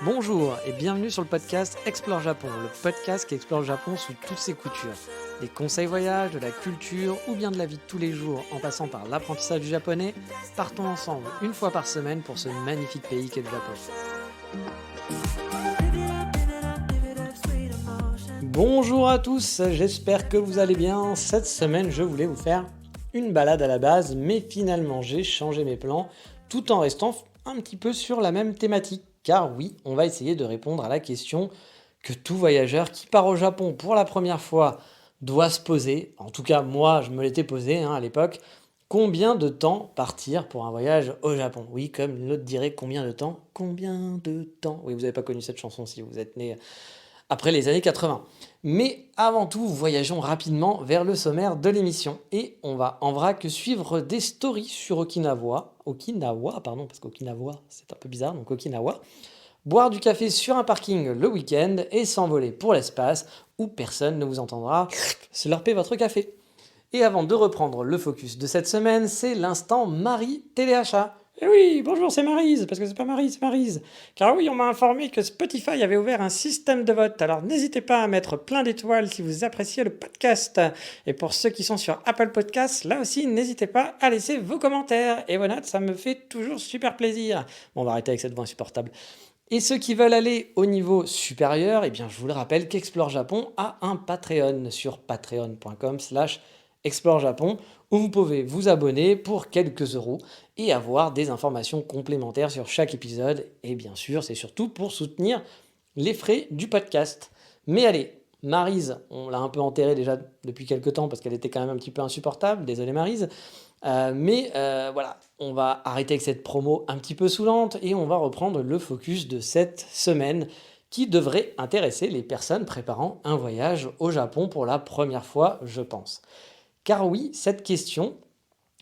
Bonjour et bienvenue sur le podcast Explore Japon, le podcast qui explore le Japon sous toutes ses coutures. Des conseils voyages, de la culture ou bien de la vie de tous les jours en passant par l'apprentissage du japonais, partons ensemble une fois par semaine pour ce magnifique pays qu'est le Japon. Bonjour à tous, j'espère que vous allez bien. Cette semaine, je voulais vous faire une balade à la base, mais finalement j'ai changé mes plans tout en restant un petit peu sur la même thématique. Car oui, on va essayer de répondre à la question que tout voyageur qui part au Japon pour la première fois doit se poser. En tout cas, moi, je me l'étais posé à l'époque. Combien de temps partir pour un voyage au Japon? Oui, comme l'autre dirait, combien de temps? Combien de temps? Oui, vous n'avez pas connu cette chanson si vous êtes né après les années 80. Mais avant tout, voyageons rapidement vers le sommaire de l'émission. Et on va en vrac suivre des stories sur Okinawa, parce qu'Okinawa c'est un peu bizarre, donc Okinawa. Boire du café sur un parking le week-end et s'envoler pour l'espace où personne ne vous entendra slurper votre café. Et avant de reprendre le focus de cette semaine, c'est l'instant Marie Téléachat. Eh oui, bonjour, c'est Maryse, parce que c'est pas Marie, c'est Maryse. Car oui, on m'a informé que Spotify avait ouvert un système de vote, alors n'hésitez pas à mettre plein d'étoiles si vous appréciez le podcast. Et pour ceux qui sont sur Apple Podcasts, là aussi, n'hésitez pas à laisser vos commentaires et vos notes, ça me fait toujours super plaisir. Bon, on va arrêter avec cette voix insupportable. Et ceux qui veulent aller au niveau supérieur, eh bien, je vous le rappelle qu'Explore Japon a un Patreon sur patreon.com/Explore Japon, où vous pouvez vous abonner pour quelques euros et avoir des informations complémentaires sur chaque épisode. Et bien sûr, c'est surtout pour soutenir les frais du podcast. Mais allez, Maryse, on l'a un peu enterrée déjà depuis quelques temps parce qu'elle était quand même un petit peu insupportable. Désolé Maryse. Voilà, on va arrêter avec cette promo un petit peu saoulante et on va reprendre le focus de cette semaine qui devrait intéresser les personnes préparant un voyage au Japon pour la première fois, je pense. Car oui, cette question,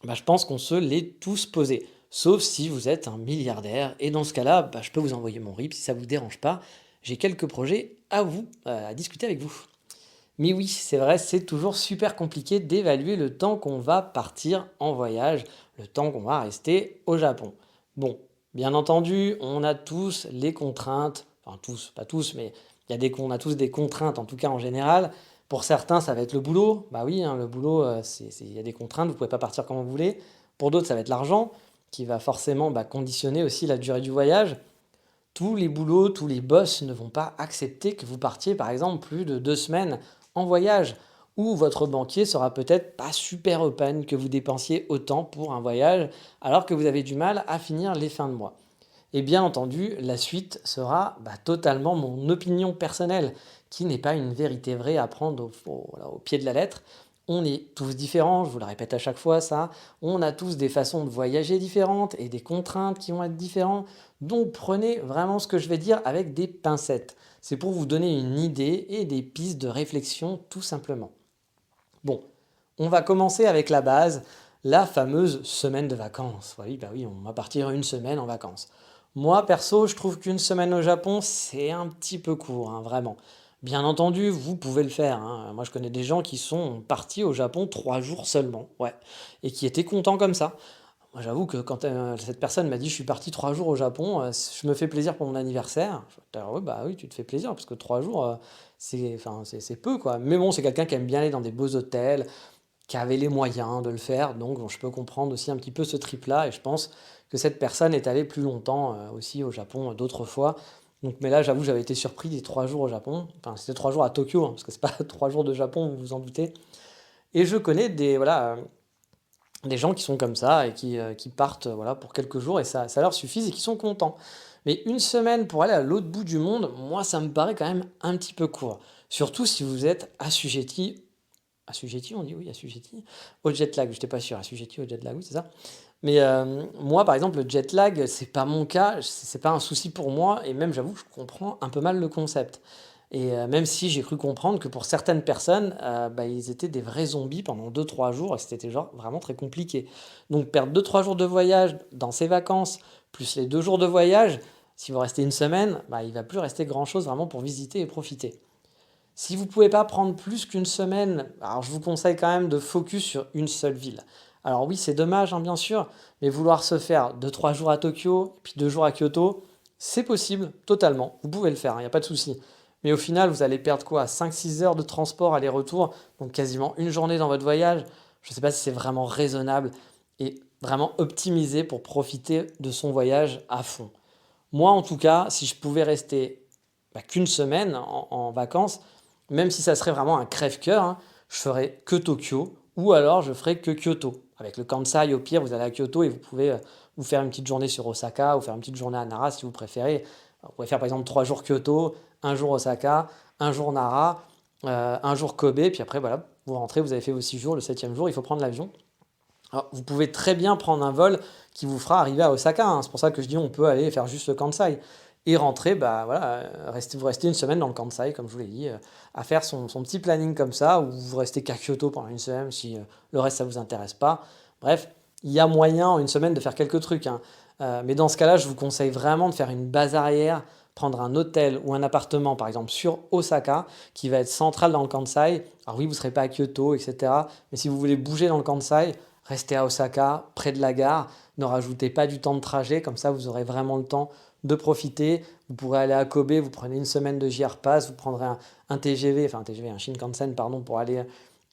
je pense qu'on se l'est tous posée. Sauf si vous êtes un milliardaire. Et dans ce cas-là, je peux vous envoyer mon RIP si ça ne vous dérange pas. J'ai quelques projets à vous, à discuter avec vous. Mais oui, c'est vrai, c'est toujours super compliqué d'évaluer le temps qu'on va partir en voyage, le temps qu'on va rester au Japon. Bon, bien entendu, on a tous les contraintes, enfin tous, pas tous, mais on a tous des contraintes en tout cas en général. Pour certains, ça va être le boulot. Bah oui, le boulot, il y a des contraintes, vous ne pouvez pas partir quand vous voulez. Pour d'autres, ça va être l'argent qui va forcément conditionner aussi la durée du voyage. Tous les boulots, tous les boss ne vont pas accepter que vous partiez par exemple plus de 2 semaines en voyage, ou votre banquier sera peut-être pas super open que vous dépensiez autant pour un voyage alors que vous avez du mal à finir les fins de mois. Et bien entendu, la suite sera totalement mon opinion personnelle, qui n'est pas une vérité vraie à prendre au pied de la lettre. On est tous différents, je vous le répète à chaque fois ça, on a tous des façons de voyager différentes et des contraintes qui vont être différentes, donc prenez vraiment ce que je vais dire avec des pincettes. C'est pour vous donner une idée et des pistes de réflexion tout simplement. Bon, on va commencer avec la base, la fameuse semaine de vacances. Oui, on va partir une semaine en vacances. Moi, perso, je trouve qu'une semaine au Japon, c'est un petit peu court, vraiment. Bien entendu, vous pouvez le faire. Moi, je connais des gens qui sont partis au Japon 3 jours seulement, ouais, et qui étaient contents comme ça. Moi, j'avoue que quand cette personne m'a dit je suis parti 3 jours au Japon, je me fais plaisir pour mon anniversaire. Je dis, ouais, bah oui, tu te fais plaisir parce que 3 jours, c'est peu quoi. Mais bon, c'est quelqu'un qui aime bien aller dans des beaux hôtels, qui avait les moyens de le faire. Donc, bon, je peux comprendre aussi un petit peu ce trip-là. Et je pense que cette personne est allée plus longtemps aussi au Japon d'autres fois. Donc, mais là, j'avoue, j'avais été surpris des 3 jours au Japon. Enfin, c'était 3 jours à Tokyo, parce que c'est pas 3 jours de Japon, vous vous en doutez. Et je connais des gens qui sont comme ça et qui partent pour quelques jours et ça leur suffit et qui sont contents. Mais une semaine pour aller à l'autre bout du monde, moi, ça me paraît quand même un petit peu court. Surtout si vous êtes assujetti, on dit oui, assujetti, au jet lag, je n'étais pas sûr, assujetti au jet lag, oui, c'est ça. Mais moi, par exemple, le jet lag, c'est pas mon cas, c'est pas un souci pour moi, et même, j'avoue, que je comprends un peu mal le concept. Et même si j'ai cru comprendre que pour certaines personnes, ils étaient des vrais zombies pendant 2 3 jours, et c'était genre vraiment très compliqué. Donc perdre 2 3 jours de voyage dans ses vacances, plus les 2 jours de voyage, si vous restez une semaine, il va plus rester grand-chose vraiment pour visiter et profiter. Si vous ne pouvez pas prendre plus qu'une semaine, alors je vous conseille quand même de focus sur une seule ville. Alors oui, c'est dommage, hein, bien sûr, mais vouloir se faire 2-3 jours à Tokyo, puis 2 jours à Kyoto, c'est possible, totalement. Vous pouvez le faire, il n'y a pas de souci. Mais au final, vous allez perdre quoi? 5-6 heures de transport aller-retour, donc quasiment une journée dans votre voyage. Je ne sais pas si c'est vraiment raisonnable et vraiment optimisé pour profiter de son voyage à fond. Moi, en tout cas, si je pouvais rester qu'une semaine en vacances, même si ça serait vraiment un crève-cœur, hein, je ferais que Tokyo ou alors je ferais que Kyoto. Avec le Kansai, au pire, vous allez à Kyoto et vous pouvez vous faire une petite journée sur Osaka ou faire une petite journée à Nara si vous préférez. Vous pouvez faire par exemple 3 jours Kyoto, un jour Osaka, un jour Nara, un jour Kobe, puis après voilà, vous rentrez, vous avez fait vos 6 jours, le septième jour, il faut prendre l'avion. Alors, vous pouvez très bien prendre un vol qui vous fera arriver à Osaka, hein. C'est pour ça que je dis on peut aller faire juste le Kansai et rentrer, bah voilà, vous restez une semaine dans le Kansai, comme je vous l'ai dit, à faire son petit planning comme ça, ou vous restez qu'à Kyoto pendant une semaine si le reste ça vous intéresse pas. Bref, il y a moyen en une semaine de faire quelques trucs, hein. Mais dans ce cas-là, je vous conseille vraiment de faire une base arrière, prendre un hôtel ou un appartement, par exemple sur Osaka, qui va être central dans le Kansai. Alors oui, vous ne serez pas à Kyoto, etc. Mais si vous voulez bouger dans le Kansai, restez à Osaka, près de la gare. Ne rajoutez pas du temps de trajet, comme ça vous aurez vraiment le temps de profiter. Vous pourrez aller à Kobe, vous prenez une semaine de JR Pass, vous prendrez un TGV, enfin un TGV, un Shinkansen, pardon, pour aller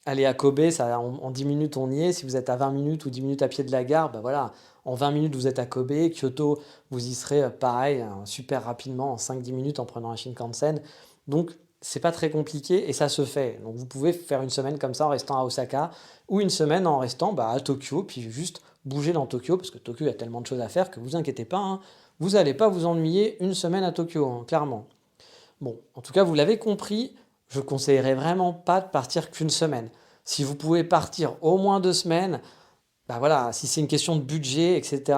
à Kobe. Ça, en 10 minutes, on y est. Si vous êtes à 20 minutes ou 10 minutes à pied de la gare, bah voilà, en 20 minutes, vous êtes à Kobe. Kyoto, vous y serez pareil, super rapidement, en 5-10 minutes en prenant un Shinkansen. Donc, c'est pas très compliqué et ça se fait. Donc, vous pouvez faire une semaine comme ça en restant à Osaka ou une semaine en restant à Tokyo, puis juste bouger dans Tokyo, parce que Tokyo, il y a tellement de choses à faire que vous inquiétez pas, hein, vous n'allez pas vous ennuyer une semaine à Tokyo, hein, clairement. Bon, en tout cas, vous l'avez compris, je ne conseillerais vraiment pas de partir qu'une semaine. Si vous pouvez partir au moins 2 semaines, bah voilà, si c'est une question de budget, etc.,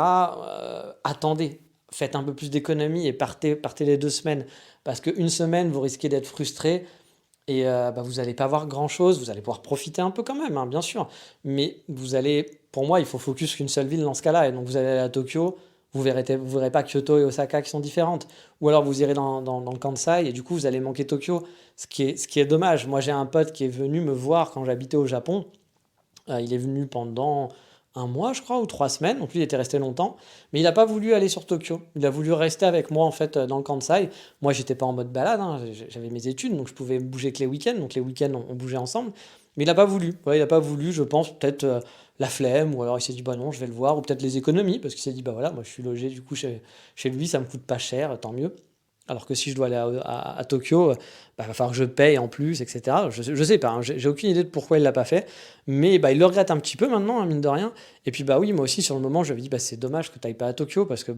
attendez, faites un peu plus d'économies et partez les 2 semaines. Parce qu'une semaine, vous risquez d'être frustré et vous n'allez pas voir grand-chose. Vous allez pouvoir profiter un peu quand même, hein, bien sûr. Mais pour moi, il faut focus qu'une seule ville dans ce cas-là. Et donc vous allez aller à Tokyo, vous verrez pas Kyoto et Osaka qui sont différentes. Ou alors vous irez dans le Kansai et du coup vous allez manquer Tokyo, ce qui est dommage. Moi j'ai un pote qui est venu me voir quand j'habitais au Japon. Il est venu pendant un mois, je crois, ou 3 semaines. Donc lui, il était resté longtemps. Mais il n'a pas voulu aller sur Tokyo. Il a voulu rester avec moi, en fait, dans le Kansai. Moi, j'étais pas en mode balade, hein. J'avais mes études, donc je pouvais bouger que les week-ends. Donc les week-ends, on bougeait ensemble. Mais il n'a pas voulu. Ouais, il n'a pas voulu, je pense, peut-être la flemme. Ou alors il s'est dit, bah non, je vais le voir. Ou peut-être les économies, parce qu'il s'est dit, bah voilà, moi je suis logé du coup chez lui, ça me coûte pas cher, tant mieux. Alors que si je dois aller à Tokyo, il va falloir que je paye en plus, etc. Je sais pas, hein, j'ai aucune idée de pourquoi il l'a pas fait, mais il le regrette un petit peu maintenant, hein, mine de rien. Et puis bah oui, moi aussi sur le moment, je lui avais dit c'est dommage que tu n'ailles pas à Tokyo parce que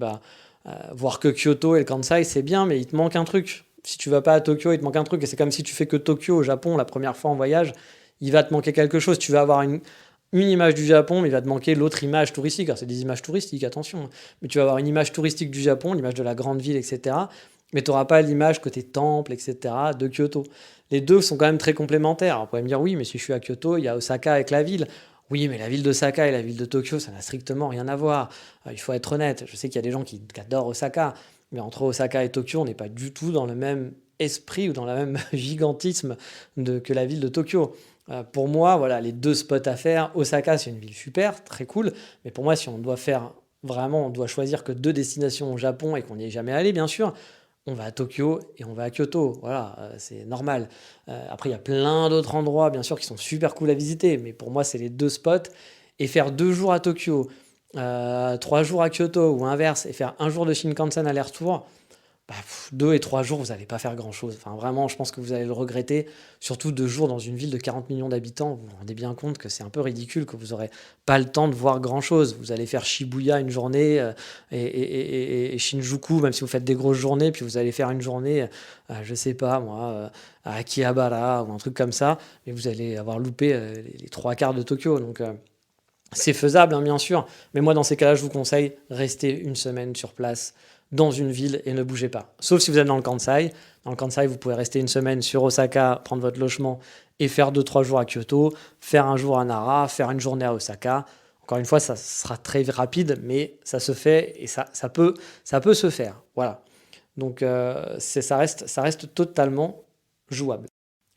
voir que Kyoto et le Kansai c'est bien, mais il te manque un truc. Si tu vas pas à Tokyo, il te manque un truc, et c'est comme si tu fais que Tokyo au Japon la première fois en voyage, il va te manquer quelque chose. Tu vas avoir une image du Japon, mais il va te manquer l'autre image touristique. Alors c'est des images touristiques, attention, hein. Mais tu vas avoir une image touristique du Japon, l'image de la grande ville, etc. Mais tu n'auras pas l'image côté temple, etc. de Kyoto. Les deux sont quand même très complémentaires. Alors, vous pouvez me dire, oui, mais si je suis à Kyoto, il y a Osaka avec la ville. Oui, mais la ville d'Osaka et la ville de Tokyo, ça n'a strictement rien à voir. Il faut être honnête. Je sais qu'il y a des gens qui adorent Osaka, mais entre Osaka et Tokyo, on n'est pas du tout dans le même esprit ou dans le même gigantisme que la ville de Tokyo. Pour moi, voilà, les deux spots à faire. Osaka, c'est une ville super, très cool. Mais pour moi, si on doit faire vraiment, on doit choisir que deux destinations au Japon et qu'on n'y est jamais allé, bien sûr, on va à Tokyo et on va à Kyoto. Voilà, c'est normal. Après, il y a plein d'autres endroits, bien sûr, qui sont super cool à visiter. Mais pour moi, c'est les deux spots. Et faire 2 jours à Tokyo, 3 jours à Kyoto ou inverse, et faire un jour de Shinkansen aller-retour, 2 et 3 jours, vous n'allez pas faire grand-chose. Enfin, vraiment, je pense que vous allez le regretter. Surtout 2 jours dans une ville de 40 millions d'habitants. Vous vous rendez bien compte que c'est un peu ridicule, que vous n'aurez pas le temps de voir grand-chose. Vous allez faire Shibuya une journée et Shinjuku, même si vous faites des grosses journées, puis vous allez faire une journée, je sais pas moi, à Akihabara ou un truc comme ça, mais vous allez avoir loupé les 3 quarts de Tokyo. Donc, c'est faisable, hein, bien sûr, mais moi dans ces cas-là, je vous conseille rester une semaine sur place dans une ville et ne bougez pas. Sauf si vous êtes dans le Kansai. Dans le Kansai, vous pouvez rester une semaine sur Osaka, prendre votre logement et faire 2-3 jours à Kyoto, faire un jour à Nara, faire une journée à Osaka. Encore une fois, ça sera très rapide, mais ça se fait et ça peut se faire. Voilà. Donc ça reste totalement jouable.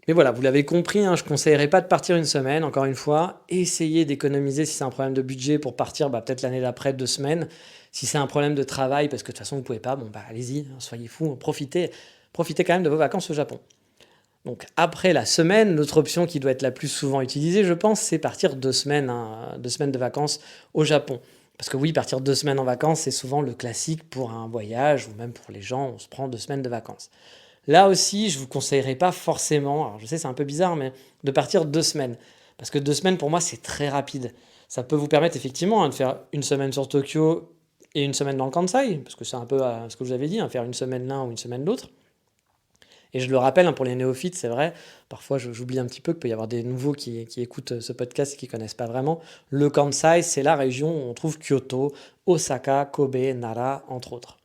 Mais voilà, vous l'avez compris, hein, je ne conseillerais pas de partir une semaine, encore une fois. Essayez d'économiser si c'est un problème de budget pour partir peut-être l'année d'après 2 semaines. Si c'est un problème de travail, parce que de toute façon vous ne pouvez pas, allez-y, hein, soyez fous, profitez quand même de vos vacances au Japon. Donc après la semaine, l'autre option qui doit être la plus souvent utilisée, je pense, c'est partir 2 semaines, hein, 2 semaines de vacances au Japon. Parce que oui, partir 2 semaines en vacances, c'est souvent le classique pour un voyage, ou même pour les gens, on se prend 2 semaines de vacances. Là aussi, je ne vous conseillerais pas forcément, alors je sais c'est un peu bizarre, mais de partir 2 semaines. Parce que 2 semaines, pour moi, c'est très rapide. Ça peut vous permettre effectivement, hein, de faire une semaine sur Tokyo et une semaine dans le Kansai, parce que c'est un peu ce que je vous avais dit, hein, faire une semaine l'un ou une semaine l'autre. Et je le rappelle, hein, pour les néophytes, c'est vrai, parfois j'oublie un petit peu qu'il peut y avoir des nouveaux qui écoutent ce podcast et qui ne connaissent pas vraiment. Le Kansai, c'est la région où on trouve Kyoto, Osaka, Kobe, Nara, entre autres.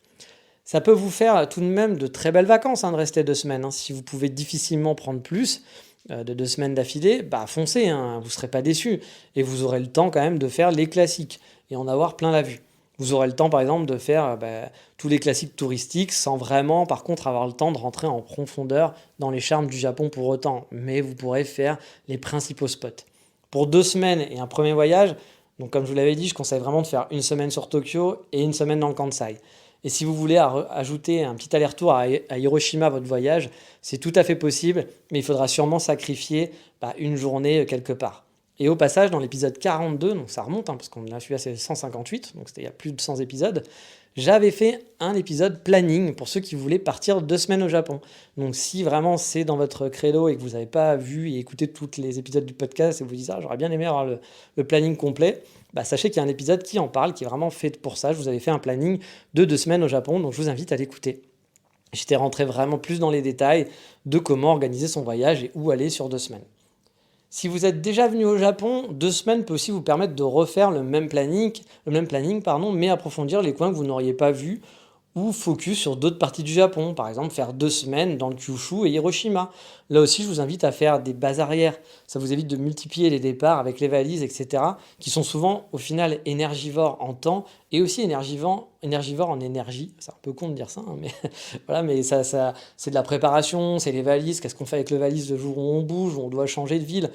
Ça peut vous faire tout de même de très belles vacances, hein, de rester 2 semaines, hein. Si vous pouvez difficilement prendre plus de 2 semaines d'affilée, foncez, hein, vous ne serez pas déçus. Et vous aurez le temps quand même de faire les classiques et en avoir plein la vue. Vous aurez le temps par exemple de faire tous les classiques touristiques sans vraiment par contre avoir le temps de rentrer en profondeur dans les charmes du Japon pour autant. Mais vous pourrez faire les principaux spots. Pour 2 semaines et un premier voyage, donc comme je vous l'avais dit, je conseille vraiment de faire une semaine sur Tokyo et une semaine dans le Kansai. Et si vous voulez ajouter un petit aller-retour à Hiroshima à votre voyage, c'est tout à fait possible, mais il faudra sûrement sacrifier une journée quelque part. Et au passage, dans l'épisode 42, donc ça remonte, hein, parce qu'on a celui-là, c'est 158, donc c'était il y a plus de 100 épisodes, j'avais fait un épisode planning pour ceux qui voulaient partir 2 semaines au Japon. Donc si vraiment c'est dans votre credo et que vous n'avez pas vu et écouté tous les épisodes du podcast et vous dites j'aurais bien aimé avoir le planning complet, sachez qu'il y a un épisode qui en parle, qui est vraiment fait pour ça. Je vous avais fait un planning de 2 semaines au Japon, donc je vous invite à l'écouter. J'étais rentré vraiment plus dans les détails de comment organiser son voyage et où aller sur 2 semaines. Si vous êtes déjà venu au Japon, 2 semaines peut aussi vous permettre de refaire le même planning, mais approfondir les coins que vous n'auriez pas vus ou focus sur d'autres parties du Japon. Par exemple, faire 2 semaines dans le Kyushu et Hiroshima. Là aussi, je vous invite à faire des bases arrière. Ça vous évite de multiplier les départs avec les valises, etc., qui sont souvent, au final, énergivores en temps et aussi énergivores en énergie. C'est un peu con de dire ça, hein, mais voilà, mais ça, c'est de la préparation, c'est les valises. Qu'est-ce qu'on fait avec les valises le jour où on bouge, où on doit changer de ville?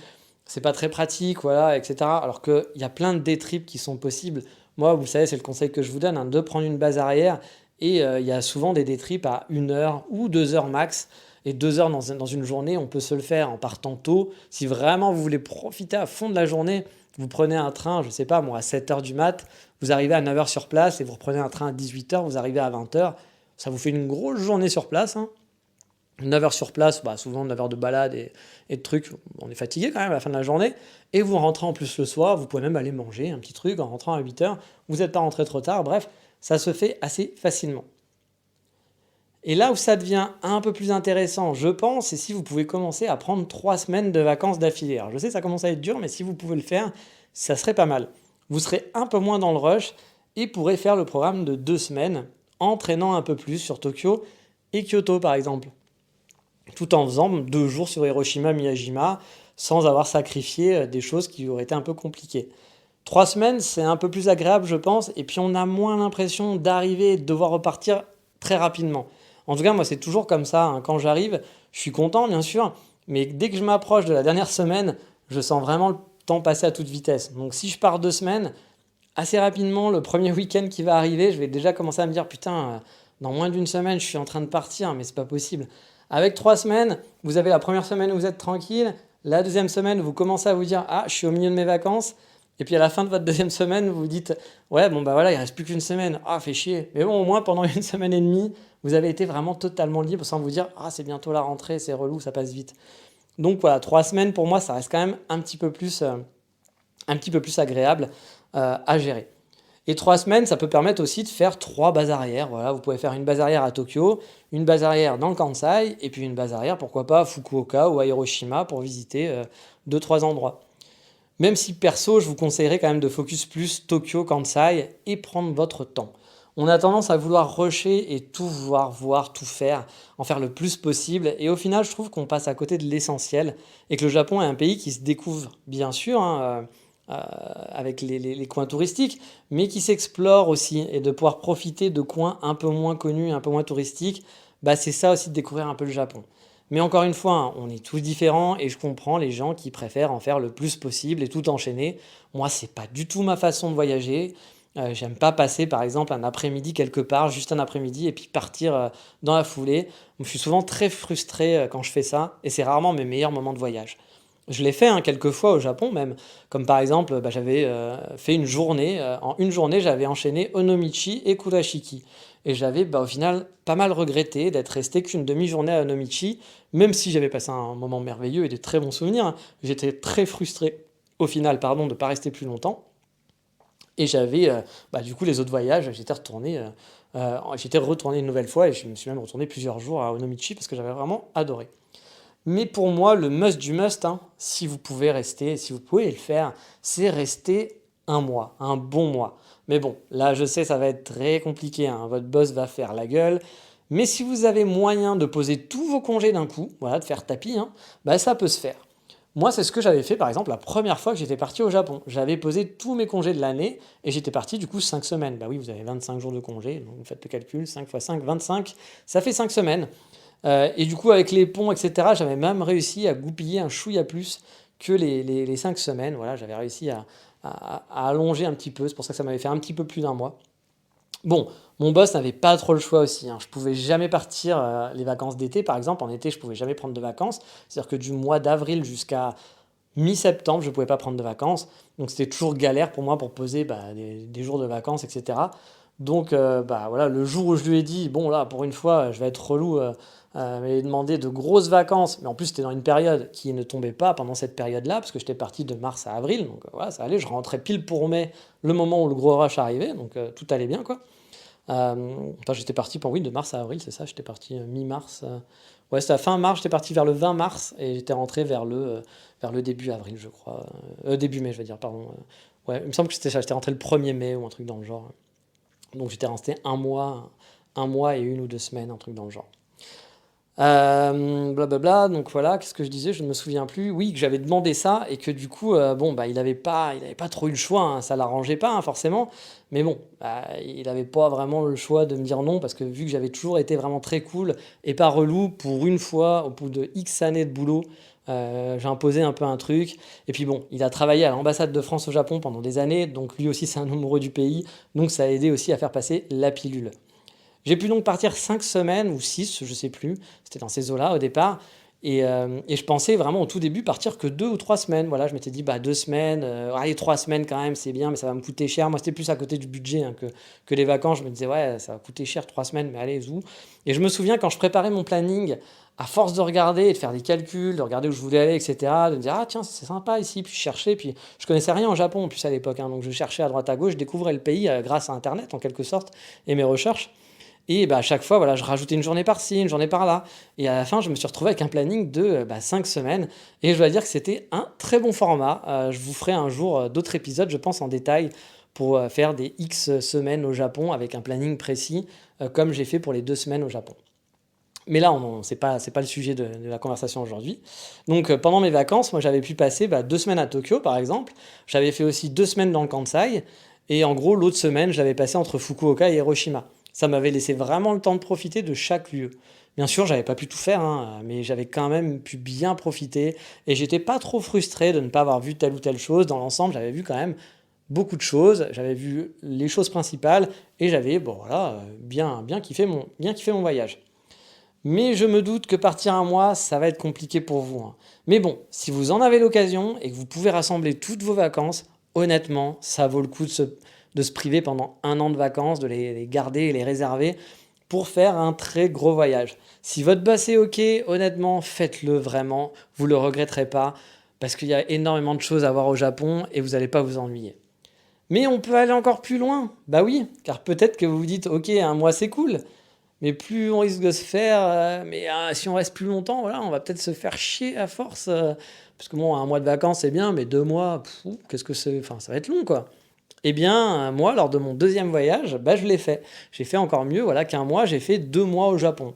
C'est pas très pratique, voilà, etc. Alors qu'il y a plein de détrips qui sont possibles. Moi, vous savez, c'est le conseil que je vous donne, hein, de prendre une base arrière. Et il y a souvent des détrips à 1 heure ou 2 heures max. Et 2 heures dans une journée, on peut se le faire en partant tôt. Si vraiment vous voulez profiter à fond de la journée, vous prenez un train, je ne sais pas, moi, à 7 heures du mat, vous arrivez à 9 heures sur place et vous reprenez un train à 18 heures, vous arrivez à 20 heures. Ça vous fait une grosse journée sur place, hein. 9 heures sur place, souvent 9 heures de balade et de trucs, on est fatigué quand même à la fin de la journée. Et vous rentrez en plus le soir, vous pouvez même aller manger un petit truc en rentrant à 8 heures. Vous n'êtes pas rentré trop tard, bref, ça se fait assez facilement. Et là où ça devient un peu plus intéressant, je pense, c'est si vous pouvez commencer à prendre 3 semaines de vacances d'affilée. Alors je sais, ça commence à être dur, mais si vous pouvez le faire, ça serait pas mal. Vous serez un peu moins dans le rush et pourrez faire le programme de 2 semaines en traînant un peu plus sur Tokyo et Kyoto par exemple. Tout en faisant 2 jours sur Hiroshima, Miyajima, sans avoir sacrifié des choses qui auraient été un peu compliquées. 3 semaines, c'est un peu plus agréable, je pense, et puis on a moins l'impression d'arriver et de devoir repartir très rapidement. En tout cas, moi, c'est toujours comme ça, hein. Quand j'arrive, je suis content, bien sûr, mais dès que je m'approche de la dernière semaine, je sens vraiment le temps passer à toute vitesse. Donc si je pars 2 semaines, assez rapidement, le premier week-end qui va arriver, je vais déjà commencer à me dire, putain, dans moins d'une semaine, je suis en train de partir, mais c'est pas possible. Avec 3 semaines, vous avez la première semaine où vous êtes tranquille, la deuxième semaine, vous commencez à vous dire, ah, je suis au milieu de mes vacances, et puis à la fin de votre deuxième semaine, vous vous dites, ouais, voilà, il reste plus qu'une semaine, ah, fait chier. Mais bon, au moins, pendant une semaine et demie, vous avez été vraiment totalement libre sans vous dire, ah, c'est bientôt la rentrée, c'est relou, ça passe vite. Donc voilà, 3 semaines, pour moi, ça reste quand même un petit peu plus agréable à gérer. Et 3 semaines, ça peut permettre aussi de faire 3 bases arrière. Voilà, vous pouvez faire une base arrière à Tokyo, une base arrière dans le Kansai, et puis une base arrière, pourquoi pas, à Fukuoka ou à Hiroshima pour visiter 2-3 endroits. Même si perso, je vous conseillerais quand même de focus plus Tokyo, Kansai et prendre votre temps. On a tendance à vouloir rusher et tout vouloir voir, tout faire, en faire le plus possible. Et au final, je trouve qu'on passe à côté de l'essentiel et que le Japon est un pays qui se découvre, bien sûr, hein, avec les coins touristiques, mais qui s'explore aussi. Et de pouvoir profiter de coins un peu moins connus, un peu moins touristiques, c'est ça aussi de découvrir un peu le Japon. Mais encore une fois, hein, on est tous différents et je comprends les gens qui préfèrent en faire le plus possible et tout enchaîner. Moi, c'est pas du tout ma façon de voyager. J'aime pas passer, par exemple, un après-midi quelque part, juste un après-midi, et puis partir dans la foulée. Je suis souvent très frustré quand je fais ça, et c'est rarement mes meilleurs moments de voyage. Je l'ai fait hein, quelques fois au Japon même, comme par exemple, j'avais fait une journée, en une journée j'avais enchaîné Onomichi et Kurashiki. Et j'avais au final pas mal regretté d'être resté qu'une demi-journée à Onomichi, même si j'avais passé un moment merveilleux et des très bons souvenirs, hein. J'étais très frustré au final, pardon, de ne pas rester plus longtemps. Et j'avais, du coup, les autres voyages, j'étais retourné une nouvelle fois et je me suis même retourné plusieurs jours à Onomichi parce que j'avais vraiment adoré. Mais pour moi, le must du must, hein, si vous pouvez rester, si vous pouvez le faire, c'est rester un mois, un bon mois. Mais bon, là, je sais, ça va être très compliqué, hein, votre boss va faire la gueule. Mais si vous avez moyen de poser tous vos congés d'un coup, voilà, de faire tapis, hein, ça peut se faire. Moi, c'est ce que j'avais fait, par exemple, la première fois que j'étais parti au Japon. J'avais posé tous mes congés de l'année et j'étais parti, du coup, 5 semaines. Bah oui, vous avez 25 jours de congés, donc vous faites le calcul, 5 fois 5, 25, ça fait 5 semaines. Et du coup, avec les ponts, etc., j'avais même réussi à goupiller un chouïa plus que les 5 semaines. Voilà, j'avais réussi à allonger un petit peu, c'est pour ça que ça m'avait fait un petit peu plus d'un mois. Bon, mon boss n'avait pas trop le choix aussi, hein. Je pouvais jamais partir les vacances d'été, par exemple. En été, je pouvais jamais prendre de vacances. C'est-à-dire que du mois d'avril jusqu'à mi-septembre, je ne pouvais pas prendre de vacances. Donc c'était toujours galère pour moi pour poser des jours de vacances, etc. Donc voilà, le jour où je lui ai dit, bon là, pour une fois, je vais être relou, m'avait demandé de grosses vacances, mais en plus c'était dans une période qui ne tombait pas pendant cette période-là, parce que j'étais parti de mars à avril, donc voilà, ça allait, je rentrais pile pour mai, le moment où le gros rush arrivait, donc tout allait bien quoi. Enfin, j'étais parti oui, de mars à avril, c'est ça, j'étais parti mi-mars. Ouais, c'était à fin mars, j'étais parti vers le 20 mars et j'étais rentré vers le début avril, je crois. Début mai, je vais dire, pardon. Ouais, il me semble que c'était ça, j'étais rentré le 1er mai ou un truc dans le genre. Donc j'étais resté un mois et 1 ou 2 semaines, un truc dans le genre. Blablabla, donc voilà, qu'est-ce que je disais? Je ne me souviens plus. Oui, que j'avais demandé ça et que du coup, il avait pas trop eu le choix, hein, ça l'arrangeait pas, hein, forcément. Mais bon, il n'avait pas vraiment le choix de me dire non parce que vu que j'avais toujours été vraiment très cool et pas relou, pour une fois, au bout de X années de boulot, j'ai imposé un peu un truc. Et puis bon, il a travaillé à l'ambassade de France au Japon pendant des années, donc lui aussi c'est un amoureux du pays, donc ça a aidé aussi à faire passer la pilule. J'ai pu donc partir 5 semaines ou 6, je sais plus, c'était dans ces eaux-là au départ. Et je pensais vraiment au tout début partir que 2 ou 3 semaines. Voilà, je m'étais dit, 2 semaines, allez, 3 semaines quand même, c'est bien, mais ça va me coûter cher. Moi, c'était plus à côté du budget hein, que les vacances. Je me disais, ouais, ça va coûter cher 3 semaines, mais allez, zou. Et je me souviens quand je préparais mon planning, à force de regarder et de faire des calculs, de regarder où je voulais aller, etc., de me dire, ah tiens, c'est sympa ici, puis je cherchais, puis je connaissais rien en Japon en plus à l'époque, hein, donc je cherchais à droite à gauche, je découvrais le pays grâce à Internet en quelque sorte, et mes recherches. Et à chaque fois, voilà, je rajoutais une journée par-ci, une journée par-là. Et à la fin, je me suis retrouvé avec un planning de 5 semaines. Et je dois dire que c'était un très bon format. Je vous ferai un jour d'autres épisodes, je pense, en détail pour faire des X semaines au Japon avec un planning précis, comme j'ai fait pour les 2 semaines au Japon. Mais là, c'est pas le sujet de la conversation aujourd'hui. Donc, pendant mes vacances, moi, j'avais pu passer 2 semaines à Tokyo, par exemple. J'avais fait aussi 2 semaines dans le Kansai. Et en gros, l'autre semaine, je l'avais passé entre Fukuoka et Hiroshima. Ça m'avait laissé vraiment le temps de profiter de chaque lieu. Bien sûr, j'avais pas pu tout faire, hein, mais j'avais quand même pu bien profiter. Et j'étais pas trop frustré de ne pas avoir vu telle ou telle chose. Dans l'ensemble, j'avais vu quand même beaucoup de choses. J'avais vu les choses principales et j'avais, bon voilà, bien kiffé mon voyage. Mais je me doute que partir un mois, ça va être compliqué pour vous, hein. Mais bon, si vous en avez l'occasion et que vous pouvez rassembler toutes vos vacances, honnêtement, ça vaut le coup de se priver pendant un an de vacances, de les garder et les réserver pour faire un très gros voyage. Si votre boss est OK, honnêtement, faites-le vraiment, vous ne le regretterez pas, parce qu'il y a énormément de choses à voir au Japon et vous n'allez pas vous ennuyer. Mais on peut aller encore plus loin, bah oui, car peut-être que vous vous dites, OK, un mois c'est cool, mais plus on risque de se faire, si on reste plus longtemps, voilà, on va peut-être se faire chier à force. Parce que bon, un mois de vacances c'est bien, mais 2 mois, qu'est-ce que c'est? Enfin, ça va être long quoi. Eh bien, moi, lors de mon deuxième voyage, je l'ai fait. J'ai fait encore mieux, voilà, qu'un mois, j'ai fait 2 mois au Japon.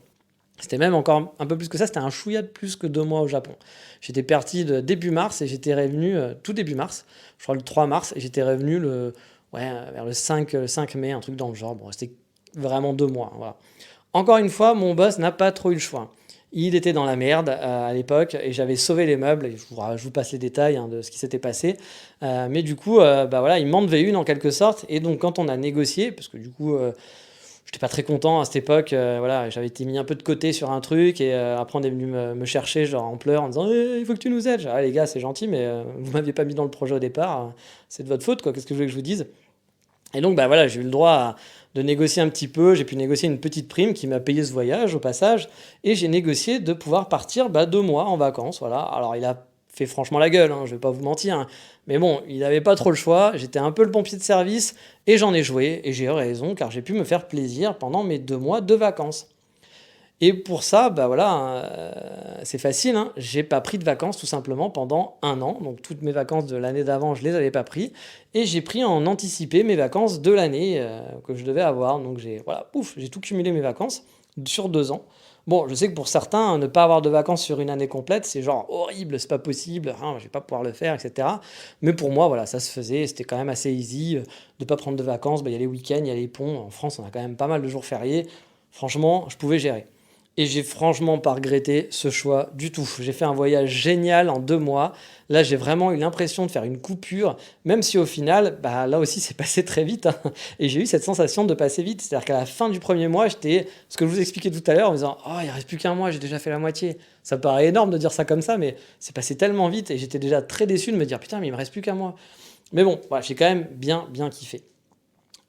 C'était même encore un peu plus que ça, c'était un chouïa de plus que 2 mois au Japon. J'étais parti de début mars et j'étais revenu tout début mars, je crois le 3 mars, et j'étais revenu vers le 5 mai, un truc dans le genre. Bon, c'était vraiment 2 mois, voilà. Encore une fois, mon boss n'a pas trop eu le choix. Il était dans la merde à l'époque et j'avais sauvé les meubles. Et je vous passe les détails hein, de ce qui s'était passé. Mais du coup, bah voilà, il m'en devait une en quelque sorte. Et donc, quand on a négocié, parce que du coup, j'étais pas très content à cette époque. Voilà, j'avais été mis un peu de côté sur un truc et après on est venu me chercher genre en pleurs en disant il faut que tu nous aides. Ah, les gars, c'est gentil, mais vous m'aviez pas mis dans le projet au départ. C'est de votre faute, quoi. Qu'est-ce que je voulais que je vous dise? Et donc, bah voilà, j'ai eu le droit de négocier un petit peu. J'ai pu négocier une petite prime qui m'a payé ce voyage au passage. Et j'ai négocié de pouvoir partir 2 mois en vacances. Voilà. Alors, il a fait franchement la gueule, hein, je vais pas vous mentir, hein. Mais bon, il n'avait pas trop le choix. J'étais un peu le pompier de service et j'en ai joué. Et j'ai eu raison car j'ai pu me faire plaisir pendant mes 2 mois de vacances. Et pour ça, bah voilà, c'est facile, hein. J'ai pas pris de vacances tout simplement pendant un an. Donc toutes mes vacances de l'année d'avant, je les avais pas pris. Et j'ai pris en anticipé mes vacances de l'année que je devais avoir. Donc voilà, pouf, j'ai tout cumulé mes vacances sur 2 ans. Bon, je sais que pour certains, ne pas avoir de vacances sur une année complète, c'est genre horrible, c'est pas possible, hein, je vais pas pouvoir le faire, etc. Mais pour moi, voilà, ça se faisait, c'était quand même assez easy de pas prendre de vacances. Bah, il y a les week-ends, il y a les ponts. En France, on a quand même pas mal de jours fériés. Franchement, je pouvais gérer. Et j'ai franchement pas regretté ce choix du tout. J'ai fait un voyage génial en 2 mois. Là, j'ai vraiment eu l'impression de faire une coupure, même si au final, bah, là aussi, c'est passé très vite, hein. Et j'ai eu cette sensation de passer vite. C'est-à-dire qu'à la fin du premier mois, j'étais, ce que je vous expliquais tout à l'heure, en me disant, oh, il reste plus qu'un mois, j'ai déjà fait la moitié. Ça me paraît énorme de dire ça comme ça, mais c'est passé tellement vite et j'étais déjà très déçu de me dire, putain, mais il me reste plus qu'un mois. Mais bon, voilà, j'ai quand même bien kiffé.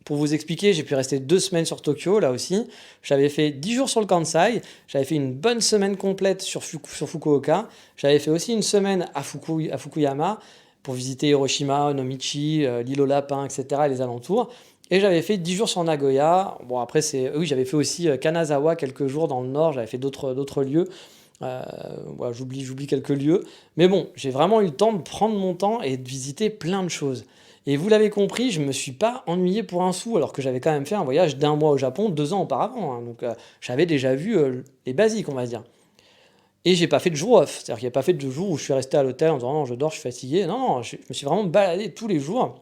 Pour vous expliquer, j'ai pu rester 2 semaines sur Tokyo, là aussi. J'avais fait 10 jours sur le Kansai. J'avais fait une bonne semaine complète sur Fukuoka. J'avais fait aussi une semaine à Fukuyama pour visiter Hiroshima, Onomichi, l'île aux lapins, etc. et les alentours. Et j'avais fait 10 jours sur Nagoya. Bon, après, oui, j'avais fait aussi Kanazawa quelques jours dans le nord. J'avais fait d'autres lieux. Voilà, j'oublie quelques lieux. Mais bon, j'ai vraiment eu le temps de prendre mon temps et de visiter plein de choses. Et vous l'avez compris, je ne me suis pas ennuyé pour un sou, alors que j'avais quand même fait un voyage d'un mois au Japon 2 ans auparavant, hein. Donc j'avais déjà vu les basiques, on va dire. Et j'ai pas fait de jour off, c'est-à-dire qu'il n'y a pas fait de jour où je suis resté à l'hôtel en disant non, je dors, je suis fatigué. Non, non, je me suis vraiment baladé tous les jours.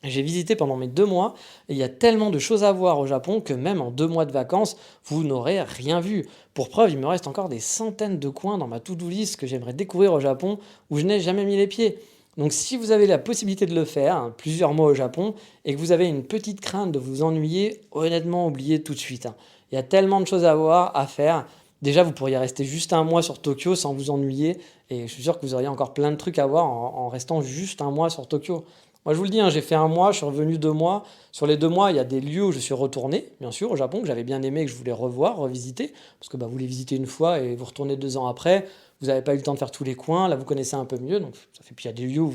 J'ai visité pendant mes 2 mois et il y a tellement de choses à voir au Japon que même en 2 mois de vacances, vous n'aurez rien vu. Pour preuve, il me reste encore des centaines de coins dans ma to-do list que j'aimerais découvrir au Japon où je n'ai jamais mis les pieds. Donc si vous avez la possibilité de le faire, hein, plusieurs mois au Japon, et que vous avez une petite crainte de vous ennuyer, honnêtement, oubliez tout de suite, hein. Il y a tellement de choses à voir, à faire. Déjà, vous pourriez rester juste un mois sur Tokyo sans vous ennuyer, et je suis sûr que vous auriez encore plein de trucs à voir en restant juste un mois sur Tokyo. Moi, je vous le dis, hein, j'ai fait un mois, je suis revenu 2 mois. Sur les 2 mois, il y a des lieux où je suis retourné, bien sûr, au Japon, que j'avais bien aimé, que je voulais revoir, revisiter. Parce que bah, vous les visitez une fois et vous retournez 2 ans après. Vous n'avez pas eu le temps de faire tous les coins. Là, vous connaissez un peu mieux. Donc, ça fait, puis il y a des lieux où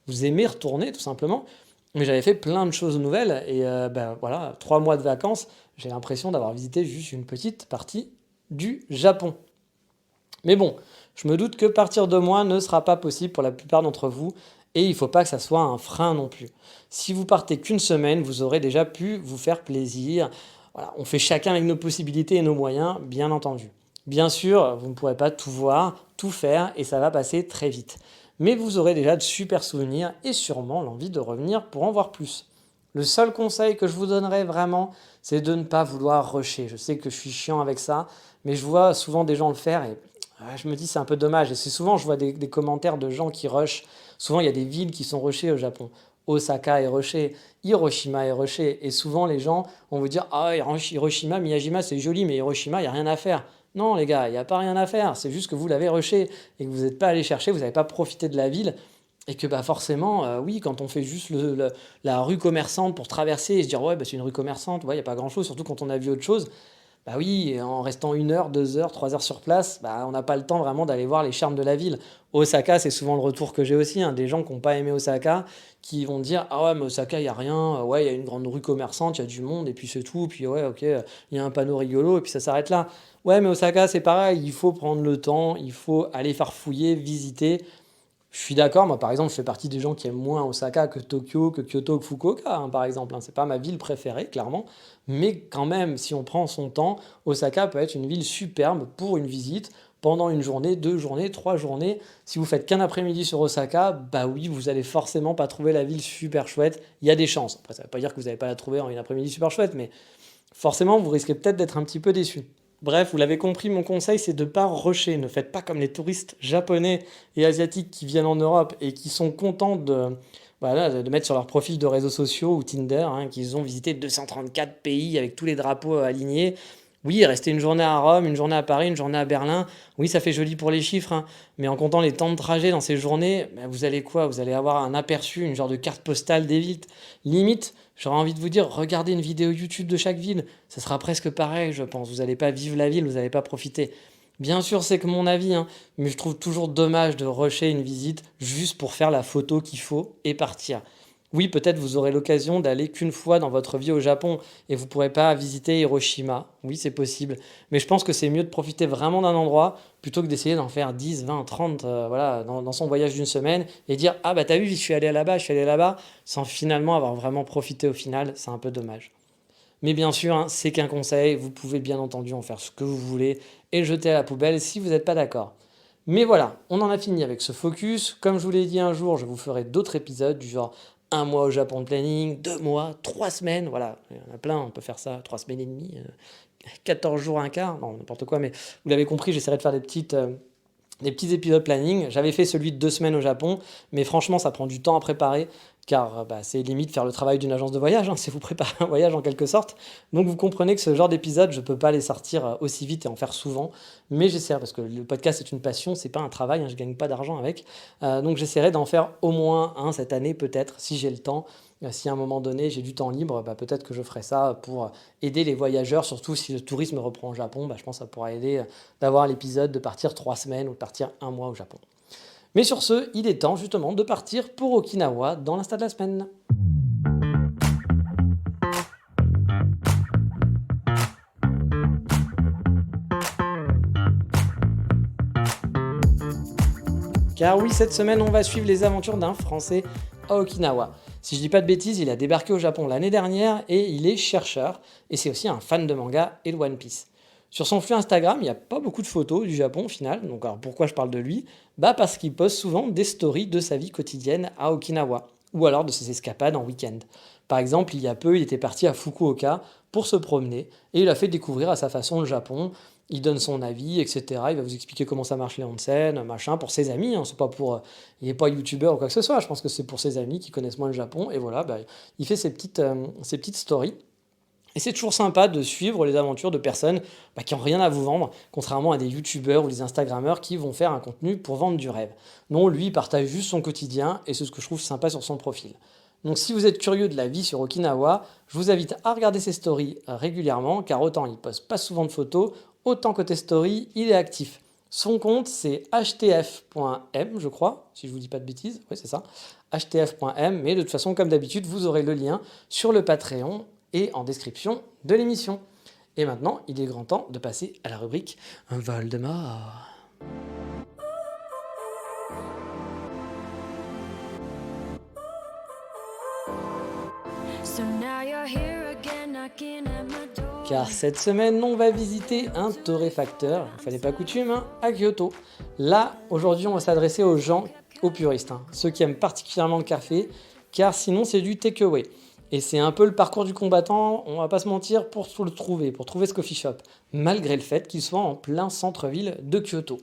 vous aimez retourner, tout simplement. Mais j'avais fait plein de choses nouvelles. Et ben, voilà, 3 mois de vacances, j'ai l'impression d'avoir visité juste une petite partie du Japon. Mais bon, je me doute que partir de moi ne sera pas possible pour la plupart d'entre vous et il ne faut pas que ça soit un frein non plus. Si vous partez qu'une semaine, vous aurez déjà pu vous faire plaisir. Voilà, on fait chacun avec nos possibilités et nos moyens, bien entendu. Bien sûr, vous ne pourrez pas tout voir, tout faire et ça va passer très vite. Mais vous aurez déjà de super souvenirs et sûrement l'envie de revenir pour en voir plus. Le seul conseil que je vous donnerais vraiment, c'est de ne pas vouloir rusher. Je sais que je suis chiant avec ça, mais je vois souvent des gens le faire et je me dis c'est un peu dommage. Et c'est souvent, je vois des commentaires de gens qui rushent. Souvent, il y a des villes qui sont rushées au Japon. Osaka est rushée, Hiroshima est rushée. Et souvent, les gens vont vous dire ah, Hiroshima, Miyajima, c'est joli, mais Hiroshima, il n'y a rien à faire. Non, les gars, il n'y a pas rien à faire. C'est juste que vous l'avez rushé et que vous n'êtes pas allé chercher, vous n'avez pas profité de la ville. Et que bah forcément, oui, quand on fait juste la rue commerçante pour traverser et se dire ouais, bah, c'est une rue commerçante, ouais, il n'y a pas grand-chose, surtout quand on a vu autre chose, bah oui, en restant 1 heure, 2 heures, 3 heures sur place, bah, on n'a pas le temps vraiment d'aller voir les charmes de la ville. Osaka, c'est souvent le retour que j'ai aussi, hein, des gens qui n'ont pas aimé Osaka, qui vont dire ah ouais, mais Osaka, il n'y a rien, ouais, il y a une grande rue commerçante, il y a du monde, et puis c'est tout, puis ouais, ok, il y a un panneau rigolo, et puis ça s'arrête là. Ouais, mais Osaka, c'est pareil, il faut prendre le temps, il faut aller farfouiller, visiter. Je suis d'accord, moi par exemple, je fais partie des gens qui aiment moins Osaka que Tokyo, que Kyoto, que Fukuoka, hein, par exemple, hein. C'est pas ma ville préférée, clairement. Mais quand même, si on prend son temps, Osaka peut être une ville superbe pour une visite pendant une journée, 2 journées, 3 journées. Si vous faites qu'un après-midi sur Osaka, bah oui, vous allez forcément pas trouver la ville super chouette. Il y a des chances. Après, ça veut pas dire que vous n'allez pas la trouver en une après-midi super chouette, mais forcément, vous risquez peut-être d'être un petit peu déçu. Bref, vous l'avez compris, mon conseil, c'est de ne pas rusher. Ne faites pas comme les touristes japonais et asiatiques qui viennent en Europe et qui sont contents voilà, de mettre sur leur profil de réseaux sociaux ou Tinder, hein, qu'ils ont visité 234 pays avec tous les drapeaux alignés. Oui, rester une journée à Rome, une journée à Paris, une journée à Berlin, oui, ça fait joli pour les chiffres, hein, mais en comptant les temps de trajet dans ces journées, bah, vous allez quoi? Vous allez avoir un aperçu, une genre de carte postale des villes. Limite, j'aurais envie de vous dire, regardez une vidéo YouTube de chaque ville. Ça sera presque pareil, je pense. Vous n'allez pas vivre la ville, vous n'allez pas profiter. Bien sûr, c'est que mon avis, hein, mais je trouve toujours dommage de rusher une visite juste pour faire la photo qu'il faut et partir. Oui, peut-être vous aurez l'occasion d'aller qu'une fois dans votre vie au Japon et vous ne pourrez pas visiter Hiroshima. Oui, c'est possible. Mais je pense que c'est mieux de profiter vraiment d'un endroit plutôt que d'essayer d'en faire 10, 20, 30 voilà, dans son voyage d'une semaine et dire ah bah t'as vu, je suis allé là-bas, je suis allé là-bas, sans finalement avoir vraiment profité au final. C'est un peu dommage. Mais bien sûr, hein, c'est qu'un conseil, vous pouvez bien entendu en faire ce que vous voulez et le jeter à la poubelle si vous n'êtes pas d'accord. Mais voilà, on en a fini avec ce focus. Comme je vous l'ai dit un jour, je vous ferai d'autres épisodes du genre un mois au Japon de planning, 2 mois, 3 semaines, voilà, il y en a plein, on peut faire ça, 3 semaines et demie, 14 jours, un quart, non, n'importe quoi, mais vous l'avez compris, j'essaierai de faire des petits épisodes planning. J'avais fait celui de 2 semaines au Japon, mais franchement, ça prend du temps à préparer, car bah, c'est limite faire le travail d'une agence de voyage, hein, c'est vous préparer un voyage en quelque sorte. Donc vous comprenez que ce genre d'épisode, je ne peux pas les sortir aussi vite et en faire souvent, mais j'essaierai, parce que le podcast est une passion, c'est pas un travail, hein, je ne gagne pas d'argent avec. Donc j'essaierai d'en faire au moins un cette année, peut-être, si j'ai le temps. Si à un moment donné j'ai du temps libre, bah, peut-être que je ferai ça pour aider les voyageurs, surtout si le tourisme reprend au Japon, bah, je pense que ça pourra aider d'avoir l'épisode de partir 3 semaines ou de partir un mois au Japon. Mais sur ce, il est temps justement de partir pour Okinawa dans l'Insta de la semaine. Car oui, cette semaine, on va suivre les aventures d'un Français à Okinawa. Si je dis pas de bêtises, il a débarqué au Japon l'année dernière et il est chercheur. Et c'est aussi un fan de manga et de One Piece. Sur son flux Instagram, il n'y a pas beaucoup de photos du Japon au final. Donc alors pourquoi je parle de lui? Bah parce qu'il poste souvent des stories de sa vie quotidienne à Okinawa. Ou alors de ses escapades en week-end. Par exemple, il y a peu, il était parti à Fukuoka pour se promener et il a fait découvrir à sa façon le Japon. Il donne son avis, etc. Il va vous expliquer comment ça marche les onsen, machin, pour ses amis. Hein. C'est pas pour, il n'est pas youtubeur ou quoi que ce soit. Je pense que c'est pour ses amis qui connaissent moins le Japon. Et voilà, bah, il fait ses petites stories. Et c'est toujours sympa de suivre les aventures de personnes bah, qui n'ont rien à vous vendre, contrairement à des youtubeurs ou des instagrammeurs qui vont faire un contenu pour vendre du rêve. Non, lui, il partage juste son quotidien et c'est ce que je trouve sympa sur son profil. Donc si vous êtes curieux de la vie sur Okinawa, je vous invite à regarder ses stories régulièrement, car autant il poste pas souvent de photos, autant côté story, il est actif. Son compte, c'est htf.m, je crois, si je vous dis pas de bêtises. Oui, c'est ça, htf.m. Mais de toute façon, comme d'habitude, vous aurez le lien sur le Patreon et en description de l'émission. Et maintenant, il est grand temps de passer à la rubrique Voldemort. Car cette semaine, on va visiter un torréfacteur, il ne fallait pas coutume, hein, à Kyoto. Là, aujourd'hui, on va s'adresser aux gens, aux puristes, hein, ceux qui aiment particulièrement le café, car sinon c'est du takeaway. Et c'est un peu le parcours du combattant, on va pas se mentir, pour le trouver, pour trouver ce coffee shop, malgré le fait qu'il soit en plein centre-ville de Kyoto.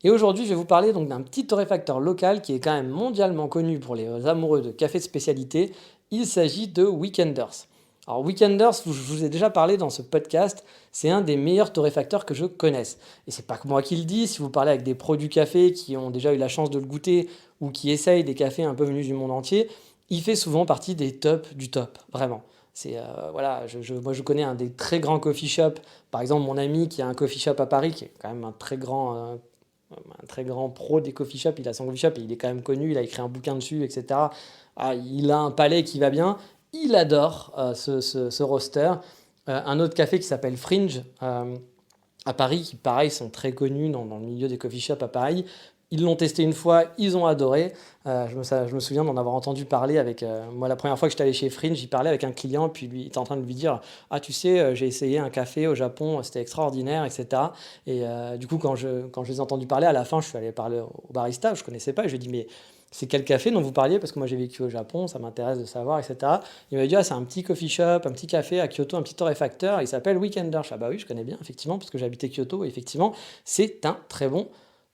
Et aujourd'hui, je vais vous parler donc d'un petit torréfacteur local qui est quand même mondialement connu pour les amoureux de café de spécialité. Il s'agit de Weekenders. Alors Weekenders, je vous ai déjà parlé dans ce podcast, c'est un des meilleurs torréfacteurs que je connaisse. Et c'est pas que moi qui le dis, si vous parlez avec des pros du café qui ont déjà eu la chance de le goûter ou qui essayent des cafés un peu venus du monde entier, il fait souvent partie des tops du top, vraiment. C'est voilà, moi je connais un des très grands coffee shops, par exemple mon ami qui a un coffee shop à Paris, qui est quand même un très grand pro des coffee shops, il a son coffee shop et il est quand même connu, il a écrit un bouquin dessus, etc. Ah, il a un palais qui va bien, il adore ce roster. Un autre café qui s'appelle Fringe à Paris, qui pareil sont très connus dans le milieu des coffee shops à Paris. Ils l'ont testé une fois, ils ont adoré. Je me souviens d'en avoir entendu parler avec... moi, la première fois que j'étais allé chez Fringe, j'y parlais avec un client, puis lui, il était en train de lui dire «Ah, tu sais, j'ai essayé un café au Japon, c'était extraordinaire, etc. » Et du coup, quand je les ai entendus parler, à la fin, je suis allé parler au barista, je ne connaissais pas, et je lui ai dit «Mais c'est quel café dont vous parliez? Parce que moi j'ai vécu au Japon, ça m'intéresse de savoir, etc. Il m'a dit, ah, c'est un petit coffee shop, un petit café à Kyoto, un petit torréfacteur, il s'appelle Weekender. Je fais, ah bah oui, je connais bien, effectivement, parce que j'habitais Kyoto, et effectivement, c'est un très bon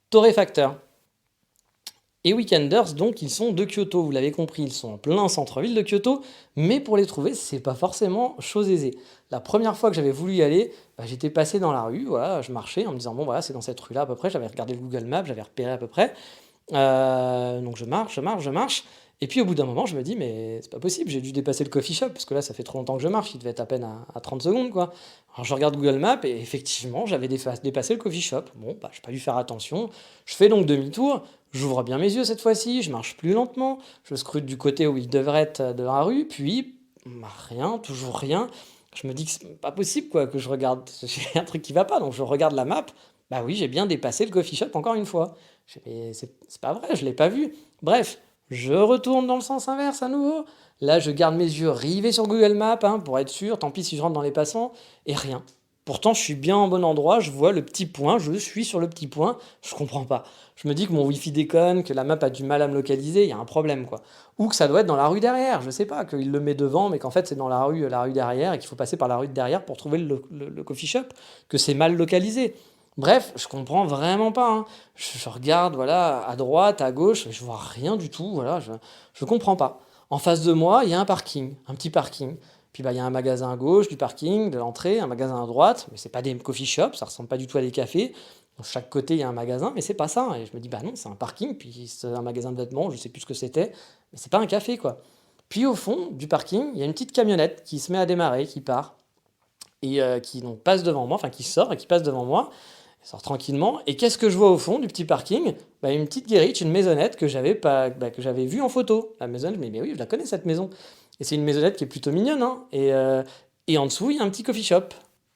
torréfacteur. Et Weekenders, donc, ils sont de Kyoto, vous l'avez compris, ils sont en plein centre-ville de Kyoto, mais pour les trouver, c'est pas forcément chose aisée. La première fois que j'avais voulu y aller, bah, j'étais passé dans la rue, voilà, je marchais en me disant, bon voilà, c'est dans cette rue-là à peu près, j'avais regardé le Google Maps, j'avais repéré à peu près. Donc je marche, je marche, je marche. Et puis au bout d'un moment, je me dis, mais c'est pas possible, j'ai dû dépasser le coffee shop, parce que là, ça fait trop longtemps que je marche, il devait être à peine à 30 secondes, quoi. Alors je regarde Google Maps, et effectivement, j'avais dépassé le coffee shop. Bon, bah, j'ai pas dû faire attention. Je fais donc demi-tour, j'ouvre bien mes yeux cette fois-ci, je marche plus lentement, je scrute du côté où il devrait être de la rue, puis bah, rien, toujours rien. Je me dis que c'est pas possible, quoi, que je regarde, j'ai un truc qui va pas, donc je regarde la map. Bah oui, j'ai bien dépassé le coffee shop encore une fois. Je fais, mais c'est pas vrai, je l'ai pas vu. Bref, je retourne dans le sens inverse à nouveau. Là, je garde mes yeux rivés sur Google Maps pour être sûr. Tant pis si je rentre dans les passants. Et rien. Pourtant, je suis bien en bon endroit. Je vois le petit point. Je suis sur le petit point. Je comprends pas. Je me dis que mon Wi-Fi déconne, que la map a du mal à me localiser. Il y a un problème, quoi. Ou que ça doit être dans la rue derrière. Je sais pas. Qu'il le met devant, mais qu'en fait, c'est dans la rue derrière et qu'il faut passer par la rue de derrière pour trouver le coffee shop. Que c'est mal localisé. Bref, je comprends vraiment pas, hein. Je regarde, voilà, à droite, à gauche, je vois rien du tout, voilà, je comprends pas. En face de moi, il y a un parking, un petit parking. Puis bah, il y a un magasin à gauche du parking, de l'entrée, un magasin à droite, mais c'est pas des coffee shops, ça ressemble pas du tout à des cafés. De chaque côté, il y a un magasin, mais c'est pas ça. Et je me dis, bah non, c'est un parking, puis c'est un magasin de vêtements, je sais plus ce que c'était, mais c'est pas un café, quoi. Puis au fond du parking, il y a une petite camionnette qui se met à démarrer, qui part, et qui donc passe devant moi, enfin qui sort et qui passe devant moi. Elle sort tranquillement. Et qu'est-ce que je vois au fond du petit parking? Bah, une petite guérite, une maisonnette que j'avais pas, bah, que j'avais vue en photo. La maison, je me dis, mais oui, je la connais cette maison. Et c'est une maisonnette qui est plutôt mignonne, hein. Et en dessous, il y a un petit coffee shop.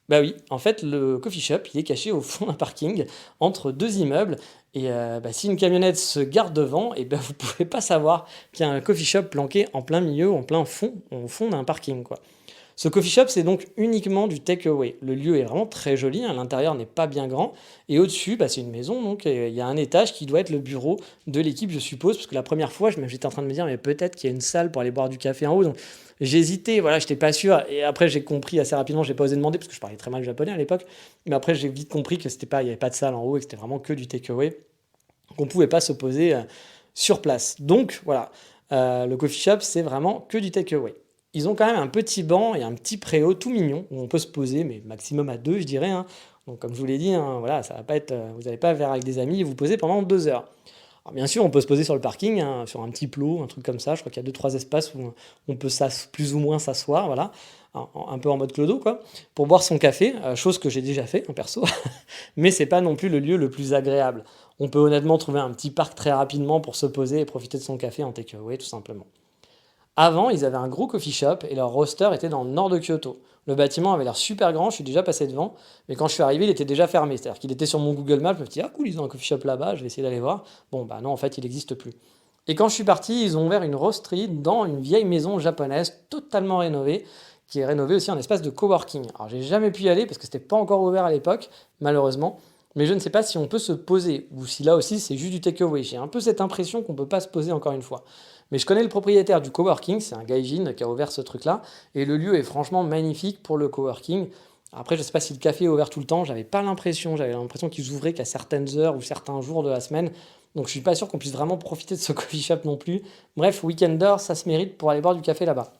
Bah oui, en fait, le coffee shop, il est caché au fond d'un parking, entre deux immeubles. Et bah, si une camionnette se garde devant, et ben vous pouvez pas savoir qu'il y a un coffee shop planqué en plein milieu, en plein fond, au fond d'un parking, quoi. Ce coffee shop, c'est donc uniquement du take-away. Le lieu est vraiment très joli, hein, l'intérieur n'est pas bien grand. Et au-dessus, bah, c'est une maison, donc il y a un étage qui doit être le bureau de l'équipe, je suppose, parce que la première fois, j'étais en train de me dire, mais peut-être qu'il y a une salle pour aller boire du café en haut. Donc j'ai hésité, voilà, j'étais pas sûr. Et après, j'ai compris assez rapidement, j'ai pas osé demander, parce que je parlais très mal japonais à l'époque. Mais après, j'ai vite compris que c'était pas, il n'y avait pas de salle en haut et que c'était vraiment que du take-away, qu'on pouvait pas se poser sur place. Donc voilà, le coffee shop, c'est vraiment que du take-away. Ils ont quand même un petit banc et un petit préau tout mignon où on peut se poser, mais maximum à deux, je dirais, hein. Donc, comme je vous l'ai dit, hein, voilà, ça va pas être, vous n'allez pas faire avec des amis et vous poser pendant 2 heures. Alors, bien sûr, on peut se poser sur le parking, hein, sur un petit plot, un truc comme ça. Je crois qu'il y a deux, trois espaces où on peut plus ou moins s'asseoir, voilà, un peu en mode clodo, quoi, pour boire son café, chose que j'ai déjà fait, en perso. Mais c'est pas non plus le lieu le plus agréable. On peut honnêtement trouver un petit parc très rapidement pour se poser et profiter de son café en takeaway, tout simplement. Avant, ils avaient un gros coffee shop et leur roster était dans le nord de Kyoto. Le bâtiment avait l'air super grand, je suis déjà passé devant, mais quand je suis arrivé, il était déjà fermé. C'est-à-dire qu'il était sur mon Google Maps, je me suis dit, ah cool, ils ont un coffee shop là-bas, je vais essayer d'aller voir. Bon, bah non, en fait, il n'existe plus. Et quand je suis parti, ils ont ouvert une roasterie dans une vieille maison japonaise, totalement rénovée, qui est rénovée aussi en espace de coworking. Alors, j'ai jamais pu y aller parce que c'était pas encore ouvert à l'époque, malheureusement. Mais je ne sais pas si on peut se poser, ou si là aussi c'est juste du takeaway. J'ai un peu cette impression qu'on peut pas se poser encore une fois. Mais je connais le propriétaire du coworking, c'est un gaijin qui a ouvert ce truc-là, et le lieu est franchement magnifique pour le coworking. Après, je ne sais pas si le café est ouvert tout le temps, j'avais l'impression qu'ils ouvraient qu'à certaines heures ou certains jours de la semaine, donc je suis pas sûr qu'on puisse vraiment profiter de ce coffee shop non plus. Bref, Weekender, ça se mérite pour aller boire du café là-bas.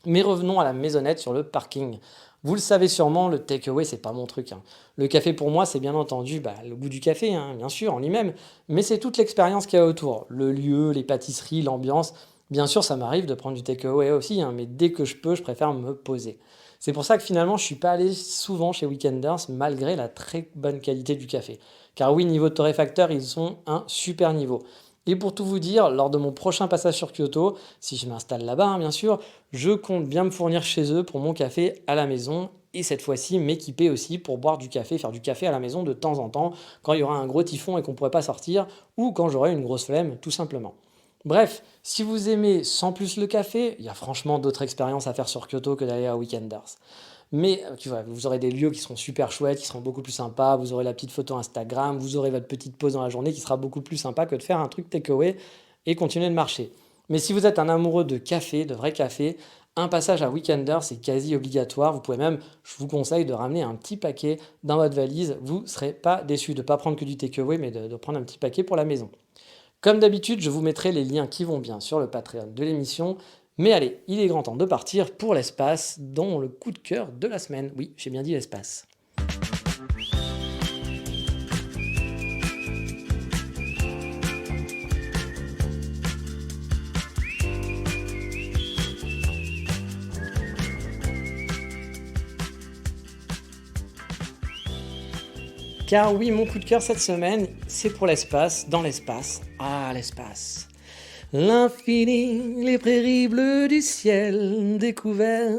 Mais revenons à la maisonnette sur le parking. Vous le savez sûrement, le takeaway, c'est pas mon truc, hein. Le café pour moi, c'est bien entendu bah, le goût du café, hein, bien sûr, en lui-même, mais c'est toute l'expérience qu'il y a autour. Le lieu, les pâtisseries, l'ambiance. Bien sûr, ça m'arrive de prendre du takeaway aussi, hein, mais dès que je peux, je préfère me poser. C'est pour ça que finalement, je suis pas allé souvent chez Weekenders, malgré la très bonne qualité du café. Car oui, niveau torréfacteur, ils sont un super niveau. Et pour tout vous dire, lors de mon prochain passage sur Kyoto, si je m'installe là-bas, hein, bien sûr, je compte bien me fournir chez eux pour mon café à la maison et cette fois-ci m'équiper aussi pour boire du café, faire du café à la maison de temps en temps quand il y aura un gros typhon et qu'on ne pourrait pas sortir ou quand j'aurai une grosse flemme, tout simplement. Bref, si vous aimez sans plus le café, il y a franchement d'autres expériences à faire sur Kyoto que d'aller à Weekenders. Mais tu vois, vous aurez des lieux qui seront super chouettes, qui seront beaucoup plus sympas, vous aurez la petite photo Instagram, vous aurez votre petite pause dans la journée qui sera beaucoup plus sympa que de faire un truc takeaway et continuer de marcher. Mais si vous êtes un amoureux de café, de vrai café, un passage à Weekender, c'est quasi obligatoire. Vous pouvez même, je vous conseille de ramener un petit paquet dans votre valise. Vous ne serez pas déçus de ne pas prendre que du takeaway, mais de prendre un petit paquet pour la maison. Comme d'habitude, je vous mettrai les liens qui vont bien sur le Patreon de l'émission. Mais allez, il est grand temps de partir pour l'espace, dont le coup de cœur de la semaine. Oui, j'ai bien dit l'espace. Car oui, mon coup de cœur cette semaine, c'est pour l'espace, dans l'espace. Ah, l'espace. L'infini, les prairies bleues du ciel découvert,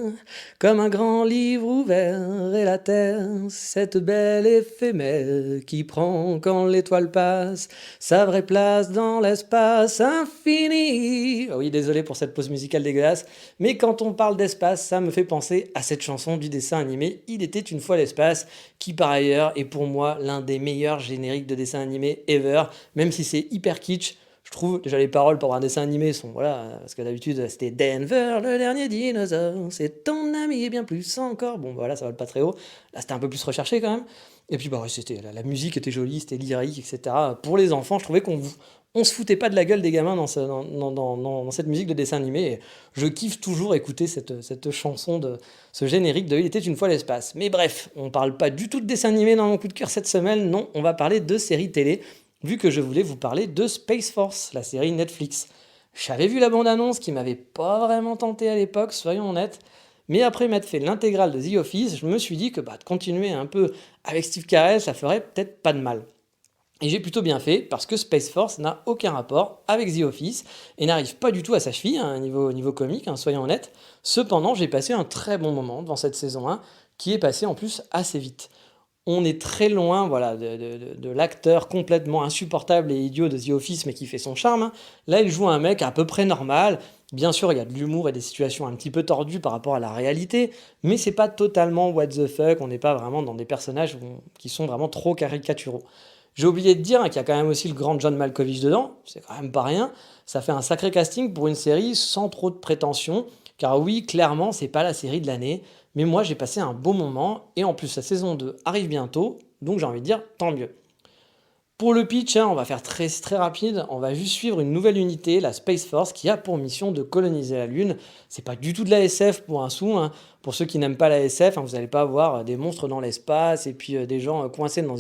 comme un grand livre ouvert, et la terre, cette belle éphémère qui prend quand l'étoile passe sa vraie place dans l'espace infini. Oh oui, désolé pour cette pause musicale dégueulasse, mais quand on parle d'espace, ça me fait penser à cette chanson du dessin animé Il était une fois l'espace, qui par ailleurs est pour moi l'un des meilleurs génériques de dessin animé ever, même si c'est hyper kitsch. Je trouve déjà les paroles pour un dessin animé sont voilà, parce que d'habitude c'était Denver, le dernier dinosaure, c'est ton ami et bien plus encore. Bon voilà, ça vole pas très haut. Là c'était un peu plus recherché quand même. Et puis bah ouais, c'était la musique était jolie, c'était lyrique, etc. Pour les enfants, je trouvais on se foutait pas de la gueule des gamins dans cette musique de dessin animé. Et je kiffe toujours écouter cette chanson de ce générique de Il était une fois l'espace. Mais bref, on parle pas du tout de dessin animé dans mon coup de cœur cette semaine. Non, on va parler de séries télé. Vu que je voulais vous parler de Space Force, la série Netflix. J'avais vu la bande-annonce qui m'avait pas vraiment tenté à l'époque, soyons honnêtes, mais après m'être fait l'intégrale de The Office, je me suis dit que de continuer un peu avec Steve Carell, ça ferait peut-être pas de mal. Et j'ai plutôt bien fait, parce que Space Force n'a aucun rapport avec The Office, et n'arrive pas du tout à sa cheville, niveau comique, soyons honnêtes. Cependant, j'ai passé un très bon moment devant cette saison 1, qui est passée en plus assez vite. On est très loin voilà, de l'acteur complètement insupportable et idiot de The Office, mais qui fait son charme. Là, il joue un mec à peu près normal. Bien sûr, il y a de l'humour et des situations un petit peu tordues par rapport à la réalité, mais c'est pas totalement what the fuck. On n'est pas vraiment dans des personnages qui sont vraiment trop caricaturaux. J'ai oublié de dire qu'il y a quand même aussi le grand John Malkovich dedans. C'est quand même pas rien. Ça fait un sacré casting pour une série sans trop de prétention. Car oui, clairement, c'est pas la série de l'année. Mais moi, j'ai passé un beau moment, et en plus, la saison 2 arrive bientôt, donc j'ai envie de dire, tant mieux. Pour le pitch, on va faire très, très rapide, on va juste suivre une nouvelle unité, la Space Force, qui a pour mission de coloniser la Lune. C'est pas du tout de la SF pour un sou, Pour ceux qui n'aiment pas la SF, vous n'allez pas avoir des monstres dans l'espace, et puis des gens coincés dans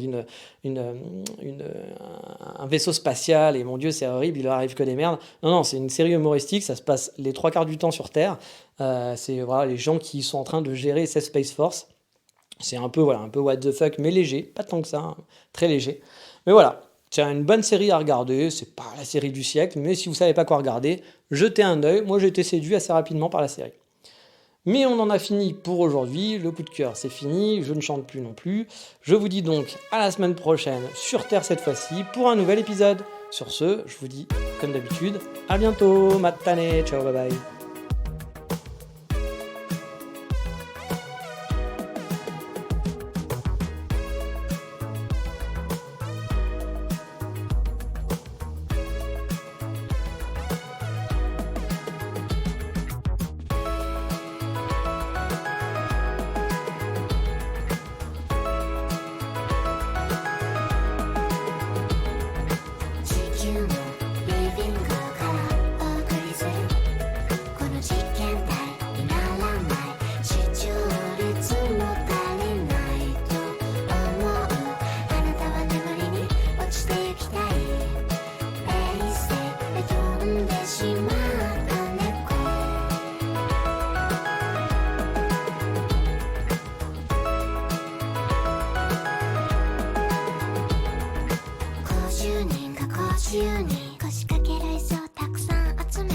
un vaisseau spatial, et mon Dieu, c'est horrible, il leur arrive que des merdes. Non, c'est une série humoristique, ça se passe les 3/4 du temps sur Terre. C'est voilà, les gens qui sont en train de gérer cette Space Force. C'est un peu what the fuck, mais léger, pas tant que ça, très léger. Mais voilà, c'est une bonne série à regarder, c'est pas la série du siècle, mais si vous savez pas quoi regarder, jetez un œil. Moi j'ai été séduit assez rapidement par la série. Mais on en a fini pour aujourd'hui, le coup de cœur c'est fini, je ne chante plus non plus. Je vous dis donc à la semaine prochaine, sur Terre cette fois-ci, pour un nouvel épisode. Sur ce, je vous dis, comme d'habitude, à bientôt, matane, ciao, bye bye.50人腰掛ける椅子をたくさん集め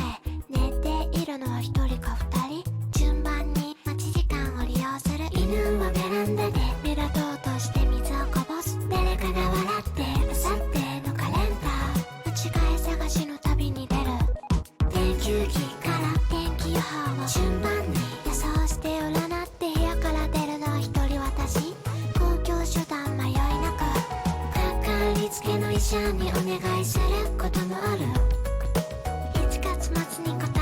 寝ているのは一人か二人順番に待ち時間を利用する犬はベランダで目立とうとして水をこぼす誰かが笑って明後日のカレンダー間違い探しの旅に出る天球機から天気予報を順番に予想して占って部屋から出るのは一人私公共手段迷いなくかかりつけの医者にお願いすることもあるに答